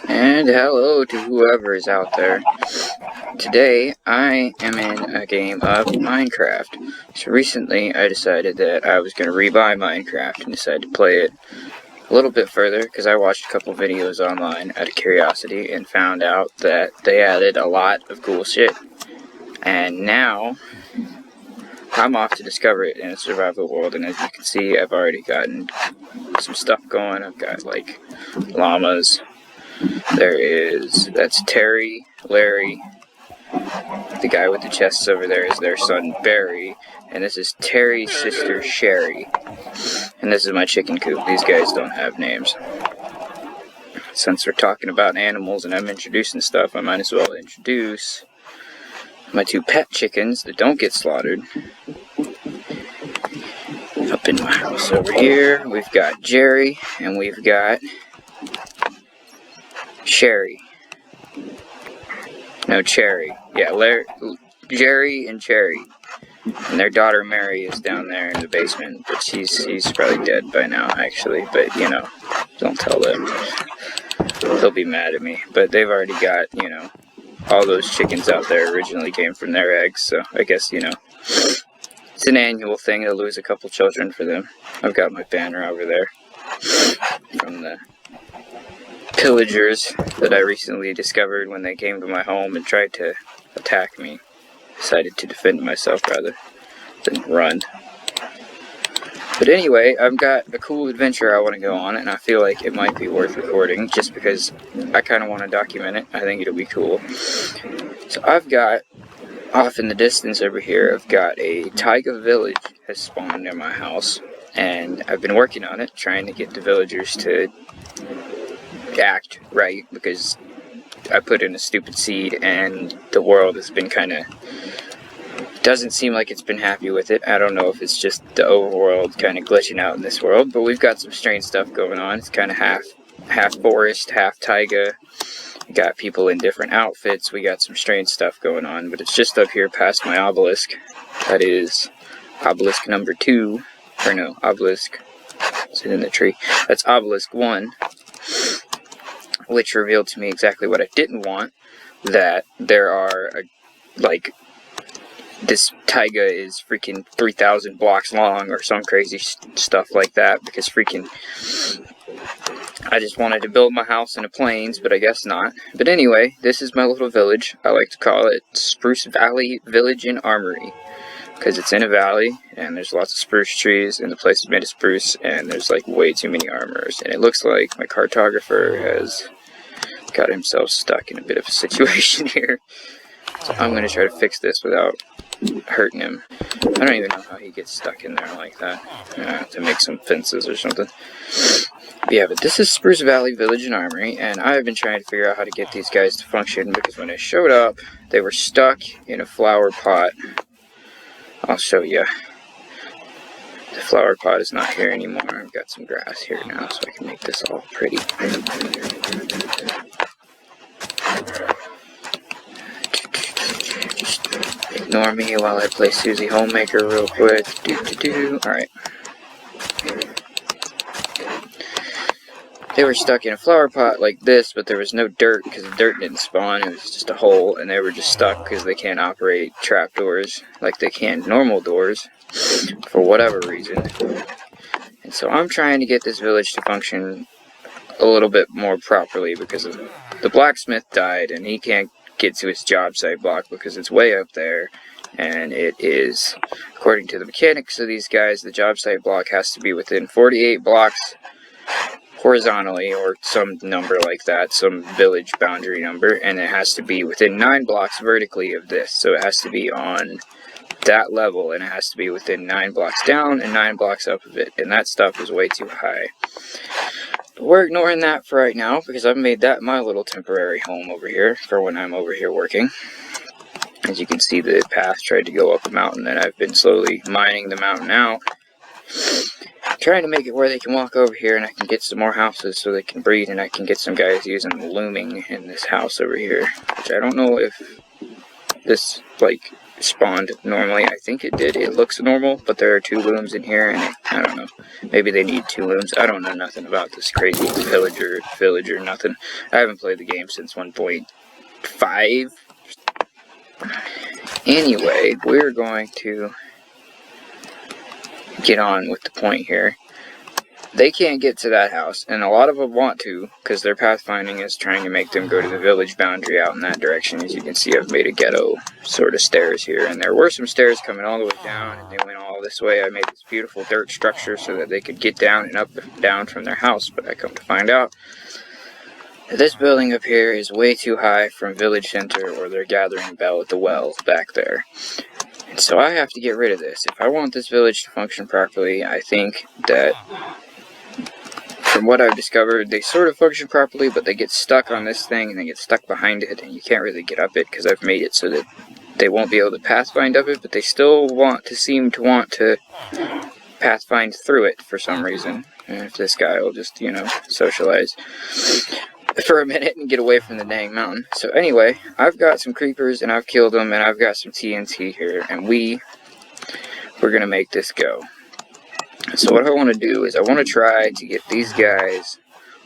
And hello to whoever is out there. Today, I am in a game of Minecraft. So recently, I decided that I was going to rebuy Minecraft and decided to play it a little bit further because I watched a couple videos online out of curiosity and found out that they added a lot of cool shit. And now, I'm off to discover it in a survival world, and as you can see, I've already gotten some stuff going. I've got, like, llamas. That's Terry, Larry, the guy with the chests over there is their son Barry, and this is Terry's sister Sherry, and this is my chicken coop. These guys don't have names. Since we're talking about animals and I'm introducing stuff, I might as well introduce my two pet chickens that don't get slaughtered. Up in my house over here, we've got Jerry, and we've got Sherry. No, Cherry. Yeah, Jerry and Cherry. And their daughter Mary is down there in the basement, but he's probably dead by now, actually. But, you know, don't tell them. They'll be mad at me. But they've already got, you know, all those chickens out there originally came from their eggs, so I guess, you know, it's an annual thing to lose a couple children for them. I've got my banner over there from the pillagers that I recently discovered when they came to my home and tried to attack me. Decided to defend myself rather than run. But anyway, I've got a cool adventure I want to go on, and I feel like it might be worth recording just because I kind of want to document it. I think it'll be cool. So I've got, off in the distance over here, I've got a taiga village has spawned near my house, and I've been working on it, trying to get the villagers to act right, because I put in a stupid seed and the world has been kind of, doesn't seem like it's been happy with it. I don't know if it's just the overworld kind of glitching out in this world, but we've got some strange stuff going on. It's kind of half forest, half taiga. We got people in different outfits. We got some strange stuff going on, but it's just up here past my obelisk. That is obelisk number 2, or no, obelisk, is it in the tree? That's obelisk 1. Which revealed to me exactly what I didn't want, that there are, like, this taiga is freaking 3,000 blocks long or some crazy stuff like that, because freaking, I just wanted to build my house in the plains, but I guess not. But anyway, this is my little village. I like to call it Spruce Valley Village and Armory, because it's in a valley, and there's lots of spruce trees, and the place is made of spruce, and there's, like, way too many armors, and it looks like my cartographer has got himself stuck in a bit of a situation here. So I'm going to try to fix this without hurting him. I don't even know how he gets stuck in there like that. I have to make some fences or something. But yeah, but this is Spruce Valley Village and Armory, and I've been trying to figure out how to get these guys to function, because when I showed up, they were stuck in a flower pot. I'll show you. The flower pot is not here anymore. I've got some grass here now, so I can make this all pretty. Ignore me while I play Susie Homemaker real quick. Alright. They were stuck in a flower pot like this, but there was no dirt because the dirt didn't spawn. It was just a hole, and they were just stuck because they can't operate trapdoors like they can normal doors for whatever reason. And so I'm trying to get this village to function a little bit more properly, because the blacksmith died and he can't get to his job site block because it's way up there, and it is, according to the mechanics of these guys, the job site block has to be within 48 blocks horizontally, or some number like that, some village boundary number, and it has to be within 9 blocks vertically of this. So it has to be on that level, and it has to be within 9 blocks down and 9 blocks up of it, and that stuff is way too high. But we're ignoring that for right now, because I've made that my little temporary home over here for when I'm over here working. As you can see, the path tried to go up a mountain, and I've been slowly mining the mountain out, trying to make it where they can walk over here, and I can get some more houses so they can breed, and I can get some guys using looming in this house over here, which I don't know if this, like, spawned normally. I think it did. It looks normal, but there are 2 looms in here, and I don't know. Maybe they need 2 looms. I don't know nothing about this crazy village or nothing. I haven't played the game since 1.5. Anyway, we're going to get on with the point here. They can't get to that house, and a lot of them want to, because their pathfinding is trying to make them go to the village boundary out in that direction. As you can see, I've made a ghetto sort of stairs here, and there were some stairs coming all the way down, and they went all this way. I made this beautiful dirt structure so that they could get down and up and down from their house, but I come to find out that this building up here is way too high from village center or their gathering bell at the well back there. And so I have to get rid of this. If I want this village to function properly, I think that, from what I've discovered, they sort of function properly, but they get stuck on this thing, and they get stuck behind it, and you can't really get up it, because I've made it so that they won't be able to pathfind up it, but they still seem to want to pathfind through it for some reason. And if this guy will just, you know, socialize for a minute and get away from the dang mountain. So anyway, I've got some creepers, and I've killed them, and I've got some TNT here, and we're going to make this go. So what I want to do is I want to try to get these guys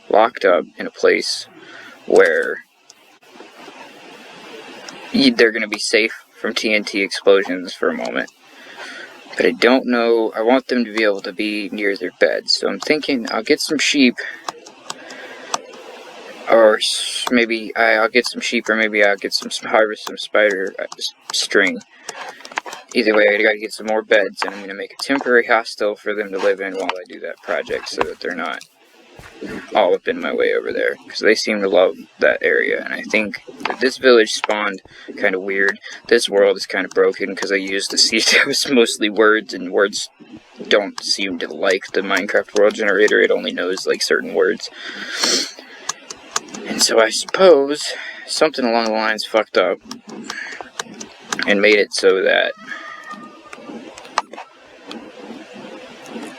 locked up in a place where they're going to be safe from TNT explosions for a moment. But I don't know, I want them to be able to be near their beds. So I'm thinking I'll get some sheep, or maybe I'll get some sheep, or maybe I'll get harvest some spider string. Either way, I gotta get some more beds, and I'm gonna make a temporary hostel for them to live in while I do that project, so that they're not all up in my way over there, because they seem to love that area. And I think that this village spawned kind of weird. This world is kind of broken because I used the seed that was mostly words, and words don't seem to like the Minecraft world generator. It only knows like certain words. And so I suppose something along the lines fucked up and made it so that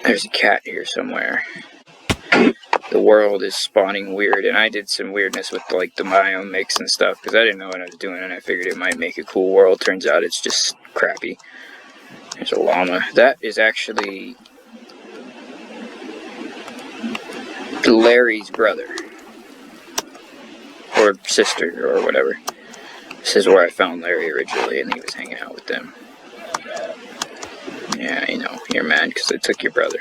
there's a cat here somewhere. The world is spawning weird, and I did some weirdness with like the biome mix and stuff because I didn't know what I was doing, and I figured it might make a cool world. Turns out it's just crappy. There's a llama. That is actually Larry's brother or sister or whatever. This is where I found Larry originally, and he was hanging out with them. Yeah, I know. You're mad because I took your brother.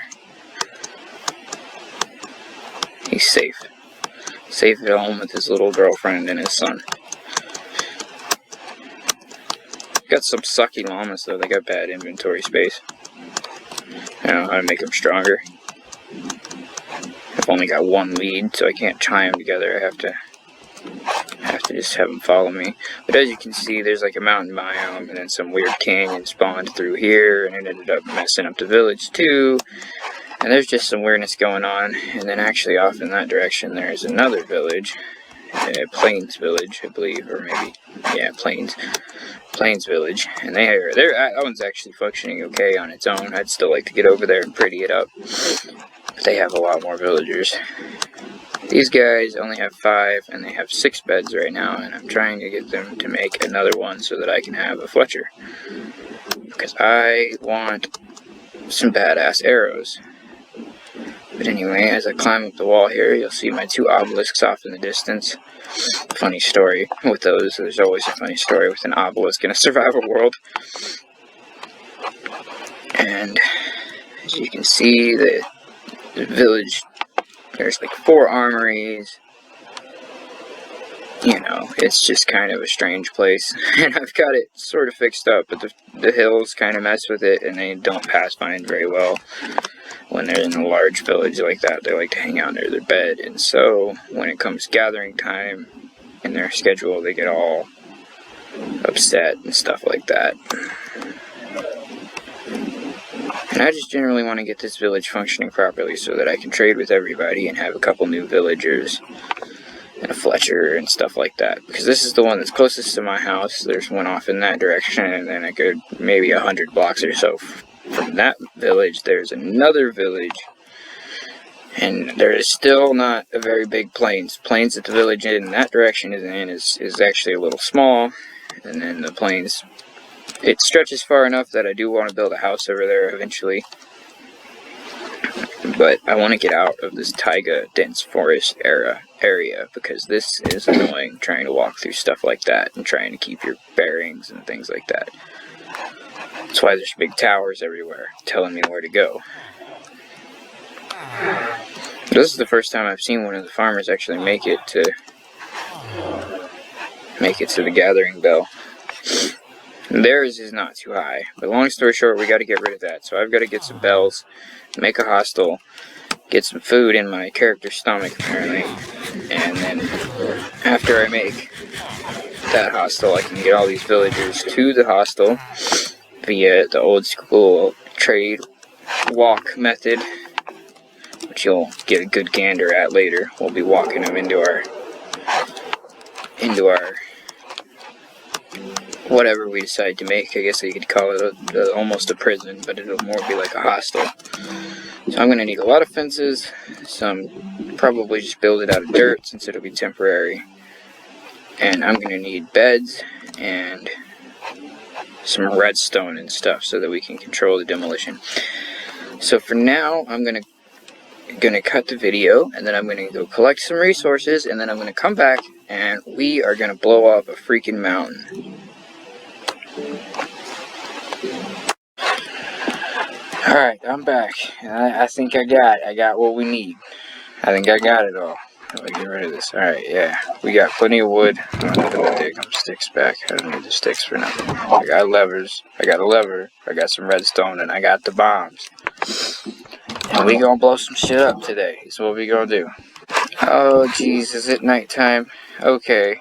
He's safe. Safe at home with his little girlfriend and his son. Got some sucky llamas though. They got bad inventory space. I don't know how to make them stronger. I've only got one lead, so I can't tie them together. I have to just have them follow me. But as you can see, there's like a mountain biome, and then some weird canyon spawned through here, and it ended up messing up the village too. And there's just some weirdness going on. And then actually off in that direction, there's another village, Plains Village, I believe, or maybe, yeah, Plains Village. And that one's actually functioning okay on its own. I'd still like to get over there and pretty it up. But they have a lot more villagers. These guys only have 5, and they have 6 beds right now, and I'm trying to get them to make another one so that I can have a Fletcher. Because I want some badass arrows. But anyway, as I climb up the wall here, you'll see my 2 obelisks off in the distance. Funny story with those. There's always a funny story with an obelisk in a survival world. And as you can see, the village, there's like 4 armories. You know, it's just kind of a strange place. And I've got it sort of fixed up, but the hills kind of mess with it, and they don't pathfind very well. When they're in a large village like that, they like to hang out near their bed. And so, when it comes gathering time in their schedule, they get all upset and stuff like that. And I just generally want to get this village functioning properly so that I can trade with everybody and have a couple new villagers and a Fletcher and stuff like that. Because this is the one that's closest to my house. There's one off in that direction, and then a good maybe 100 blocks or so from that village, there's another village. And there is still not a very big plains. Plains that the village in that direction is actually a little small. And then the plains it stretches far enough that I do want to build a house over there eventually. But I want to get out of this taiga dense forest area because this is annoying, trying to walk through stuff like that and trying to keep your bearings and things like that. That's why there's big towers everywhere telling me where to go. This is the first time I've seen one of the farmers actually make it to the gathering bell. Theirs is not too high, but long story short, we got to get rid of that. So I've got to get some bells, make a hostel, get some food in my character's stomach apparently, and then after I make that hostel, I can get all these villagers to the hostel via the old school trade walk method, which you'll get a good gander at later. We'll be walking them into our whatever we decide to make. I guess you could call it almost a prison, but it'll more be like a hostel. So I'm going to need a lot of fences, probably just build it out of dirt since it'll be temporary. And I'm going to need beds and some redstone and stuff so that we can control the demolition. So for now, I'm going to cut the video, and then I'm going to go collect some resources, and then I'm going to come back and we are going to blow up a freaking mountain. Alright, I'm back. I think I got what we need. I think I got it all. Let me get rid of this. Alright, yeah. We got plenty of wood. I'm going to dig some sticks back. I don't need the sticks for nothing. I got levers. I got a lever. I got some redstone, and I got the bombs. And we gonna blow some shit up today. Is what we gonna do. Oh, jeez, is it nighttime? Okay.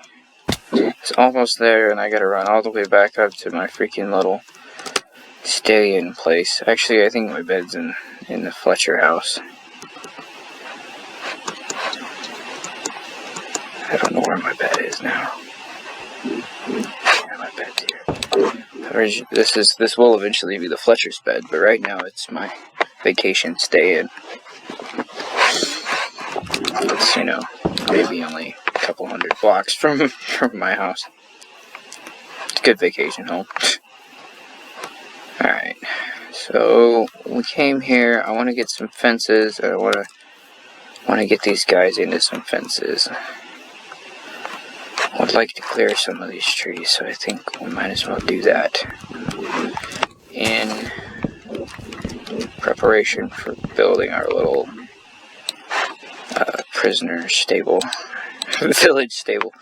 It's almost there, and I gotta run all the way back up to my freaking little stay-in place. Actually, I think my bed's in the Fletcher house. I don't know where my bed is now. Yeah, my bed's here. This will eventually be the Fletcher's bed, but right now it's my vacation stay-in. It's, maybe only a couple hundred blocks from my house. It's a good vacation home. Alright, so we came here. I want to get some fences. I want to get these guys into some fences. I would like to clear some of these trees, so I think we might as well do that in preparation for building our little prisoner stable, village stable.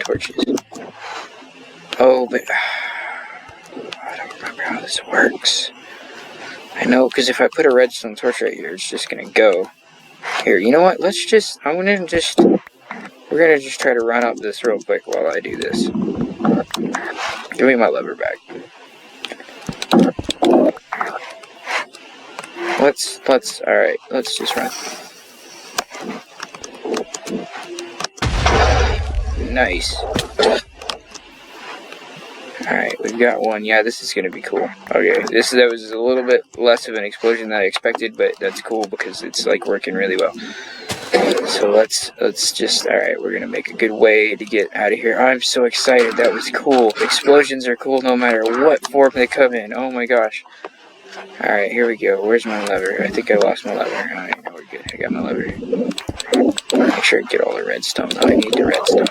torches. Oh, but I don't remember how this works. I know, because if I put a redstone torch right here, it's just gonna go. Here, you know what? We're gonna just try to run up this real quick while I do this. Give me my lever back. Alright, let's just run. Nice. Alright, we've got one. Yeah, this is gonna be cool. Okay, that was a little bit less of an explosion than I expected, but that's cool because it's like working really well. So let's just, alright, we're gonna make a good way to get out of here. I'm so excited. That was cool. Explosions are cool no matter what form they come in. Oh my gosh. Alright, here we go. Where's my lever? I think I lost my lever. Alright, no, we're good. I got my lever. Make sure I get all the redstone. I need the redstone.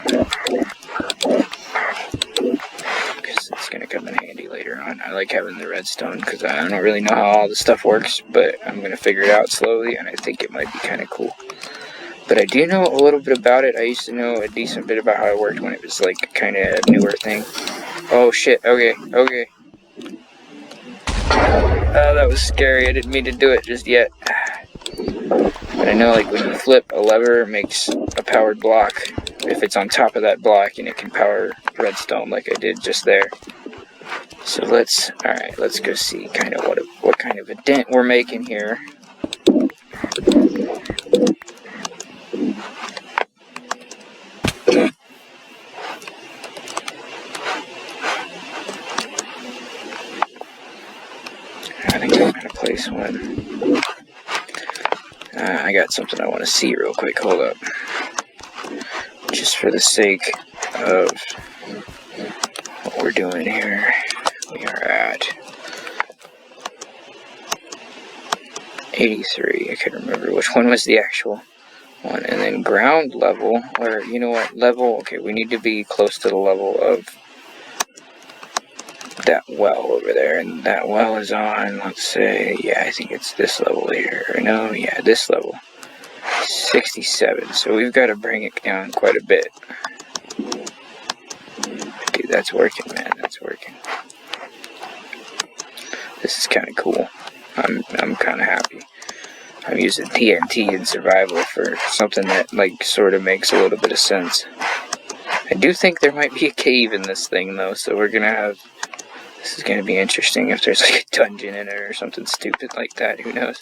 Because it's going to come in handy later on. I like having the redstone because I don't really know how all the stuff works, but I'm going to figure it out slowly, and I think it might be kind of cool. But I do know a little bit about it. I used to know a decent bit about how it worked when it was like kind of a newer thing. Oh shit, okay. Oh, that was scary. I didn't mean to do it just yet. But I know, like, when you flip a lever, it makes a powered block if it's on top of that block, and it can power redstone like I did just there. So alright, let's go see kind of what kind of a dent we're making here. I think I'm going to place one. I got something I want to see real quick. Hold up. Just for the sake of what we're doing here, we are at 83. I can't remember which one was the actual one. And then ground level, or you know what, level, okay, we need to be close to the level of that well over there, and that well is on, let's say, yeah, I think it's this level here, or no, yeah, this level, 67, so we've got to bring it down quite a bit. Dude, that's working, man, that's working. This is kind of cool. I'm kind of happy. I'm using TNT in survival for something that, like, sort of makes a little bit of sense. I do think there might be a cave in this thing, though, so we're gonna have... This is gonna be interesting if there's, like, a dungeon in it or something stupid like that, who knows.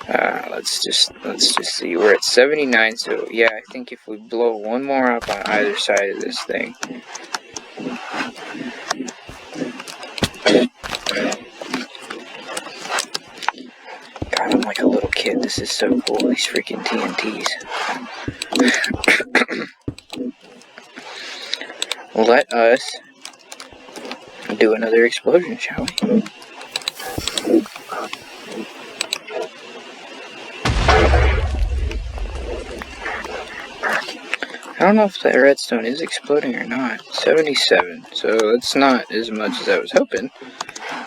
Let's just see. We're at 79, so, yeah, I think if we blow one more up on either side of this thing... God, I'm like a little kid. This is so cool, these freaking TNTs. Let us do another explosion, shall we? I don't know if that redstone is exploding or not. 77, so it's not as much as I was hoping,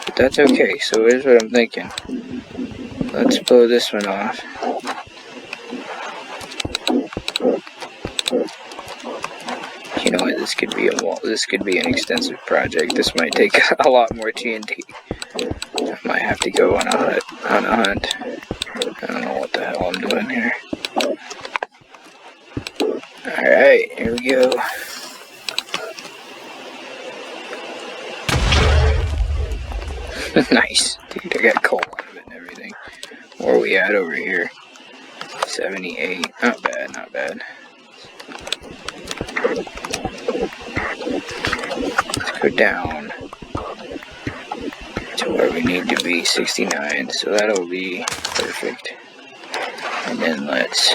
but that's okay. So here's what I'm thinking. Let's blow this one off. You know what? This could be an extensive project. This might take a lot more TNT. I might have to go on a hunt. I don't know what the hell I'm doing here. Alright, here we go. Nice. Dude, I got coal out of it and everything. Where are we at over here? 78. Not bad, not bad. Let's go down to where we need to be, 69. So that'll be perfect. And then let's...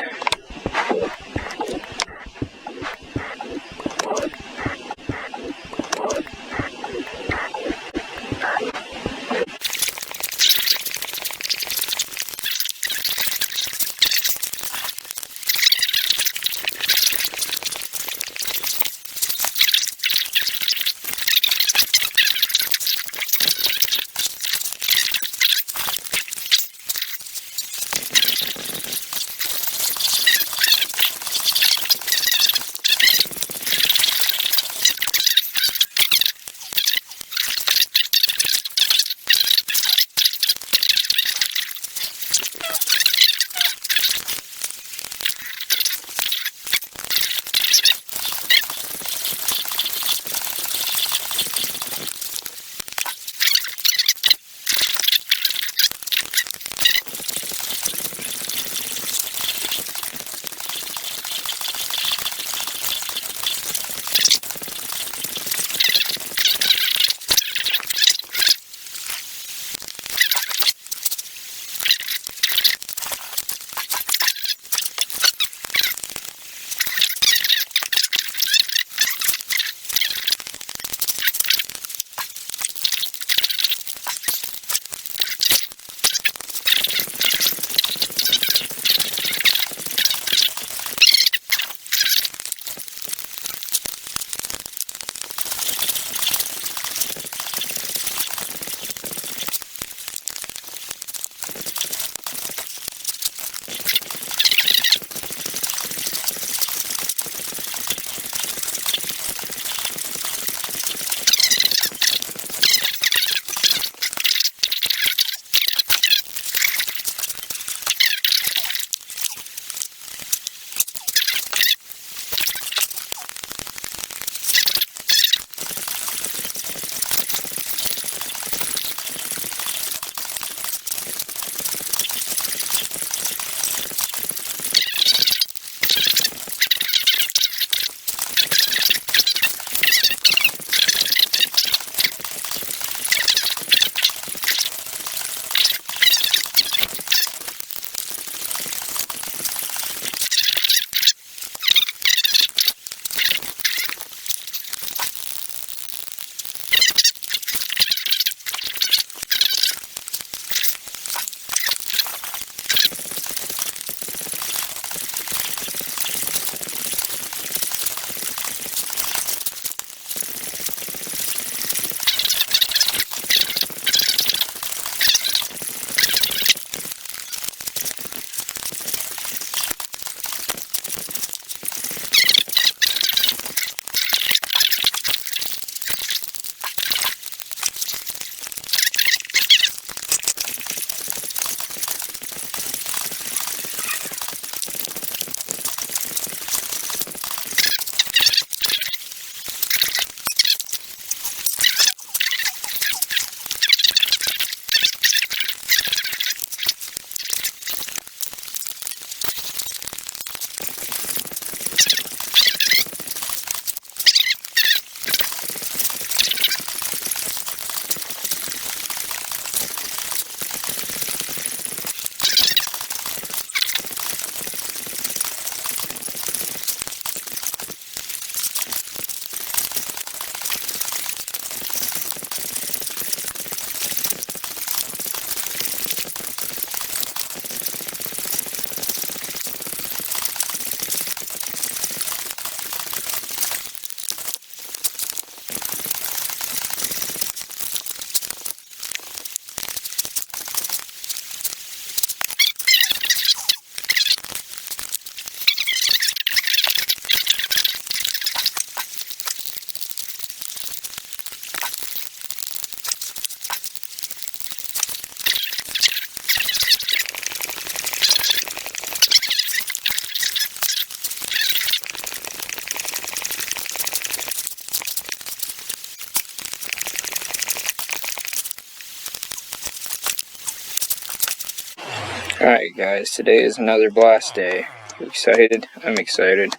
Alright guys, today is another blast day. You excited? I'm excited.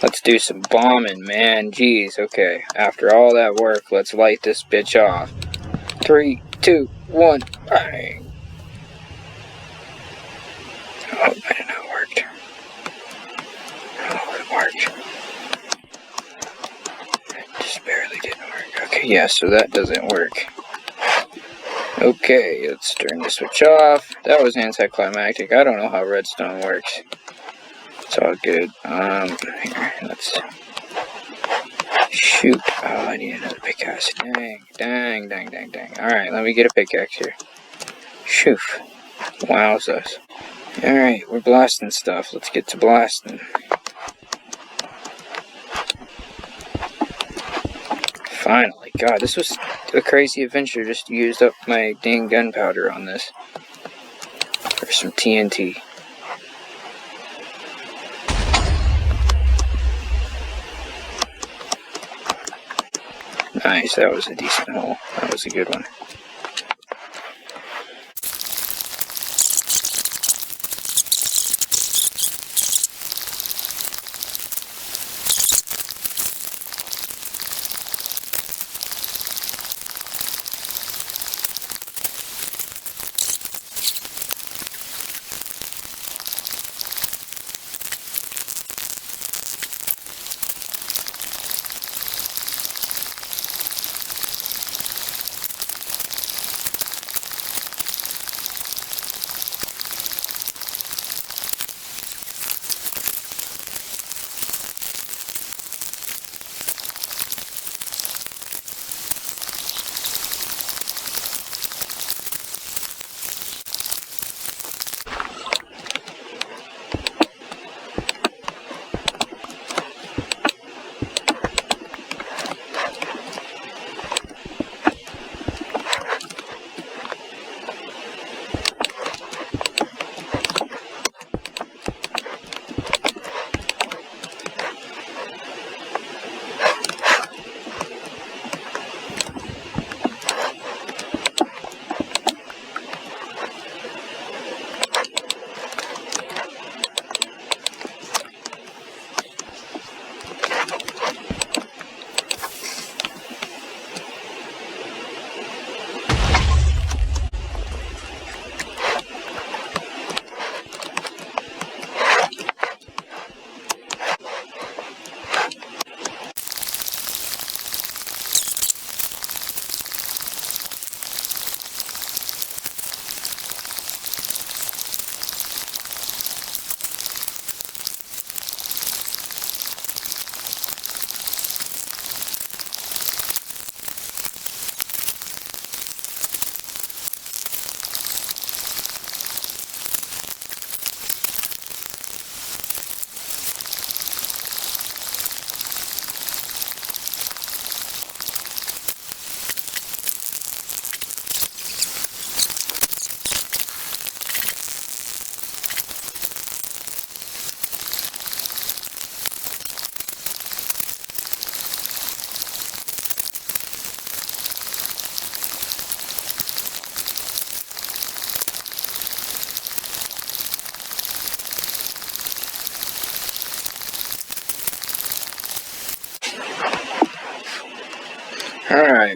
Let's do some bombing, man. Jeez, okay. After all that work, let's light this bitch off. 3, 2, 1, bang! Oh, it might have not worked. Oh, it worked. It just barely didn't work. Okay, yeah, so that doesn't work. Okay, let's turn the switch off. That was anticlimactic. I don't know how redstone works. It's all good. Here, let's shoot. Oh, I need another pickaxe. Dang. Alright, let me get a pickaxe here. Shoof. Wowzers. Alright, we're blasting stuff. Let's get to blasting. Finally. God, this was a crazy adventure. Just used up my dang gunpowder on this. For some TNT. Nice, that was a decent hole. That was a good one.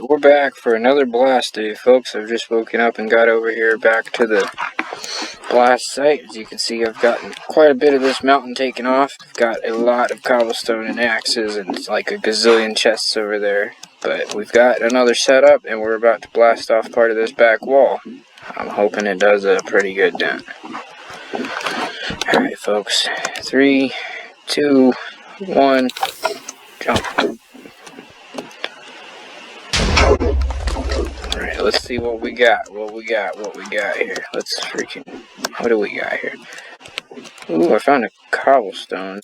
we're back for another blast day, folks. I've just woken up and got over here back to the blast site. As you can see, I've gotten quite a bit of this mountain taken off. I've got a lot of cobblestone and axes and like a gazillion chests over there. But we've got another setup and we're about to blast off part of this back wall. I'm hoping it does a pretty good dent. Alright, folks. 3, 2, 1, jump. Alright, let's see what we got. What we got here. Let's freaking... What do we got here? Ooh, I found a cobblestone.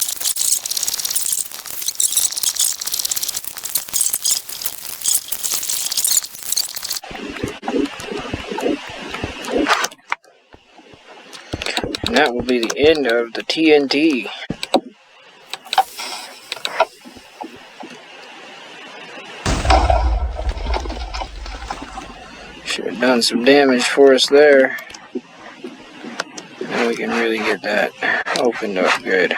And that will be the end of the TNT. Should have done some damage for us there. Now we can really get that opened up good.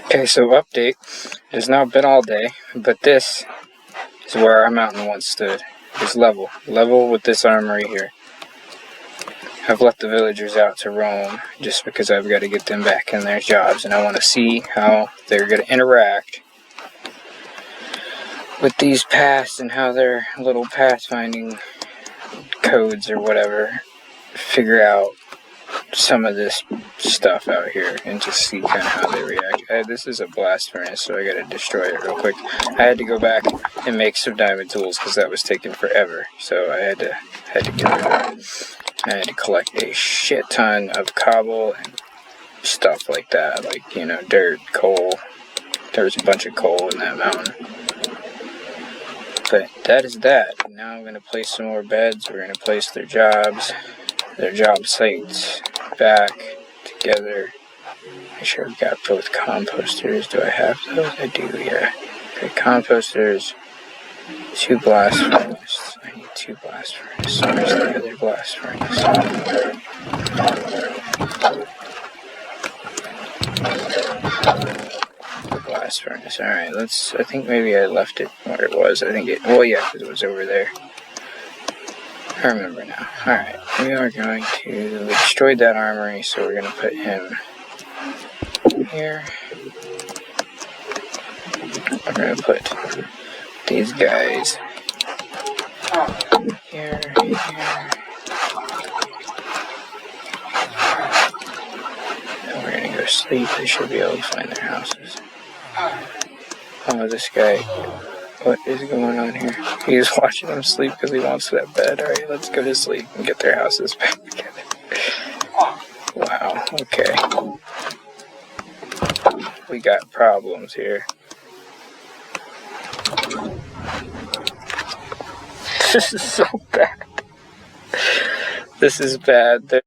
Okay, so update. It's now been all day, but this is where our mountain once stood. It's level with this armory here. I've let the villagers out to roam just because I've got to get them back in their jobs, and I want to see how they're going to interact with these paths and how their little pathfinding codes or whatever figure out some of this stuff out here and just see kind of how they react. This is a blast furnace, so I gotta destroy it real quick. I had to go back and make some diamond tools because that was taking forever, so I had to get rid of it. I had to collect a shit ton of cobble and stuff like that, like, you know, dirt, coal. There was a bunch of coal in that mountain. But that is that. Now I'm gonna place some more beds. We're gonna place their job sites back together. Make sure I've got both composters. Do I have those? I do, yeah. Okay, composters, 2 blast furnaces. I need 2 blast furnaces. Where's the other blast furnace? The blast furnace. Alright, I think maybe I left it where it was. Well, yeah, because it was over there. I remember now. Alright, we are going to... We destroyed that armory, so we're going to put him here. We're going to put these guys here, here. And we're going to go sleep. They should be able to find their houses. Oh, this guy... What is going on here? He's watching them sleep because he wants that bed. Alright, let's go to sleep and get their houses back together. Wow, okay. We got problems here. This is so bad. This is bad.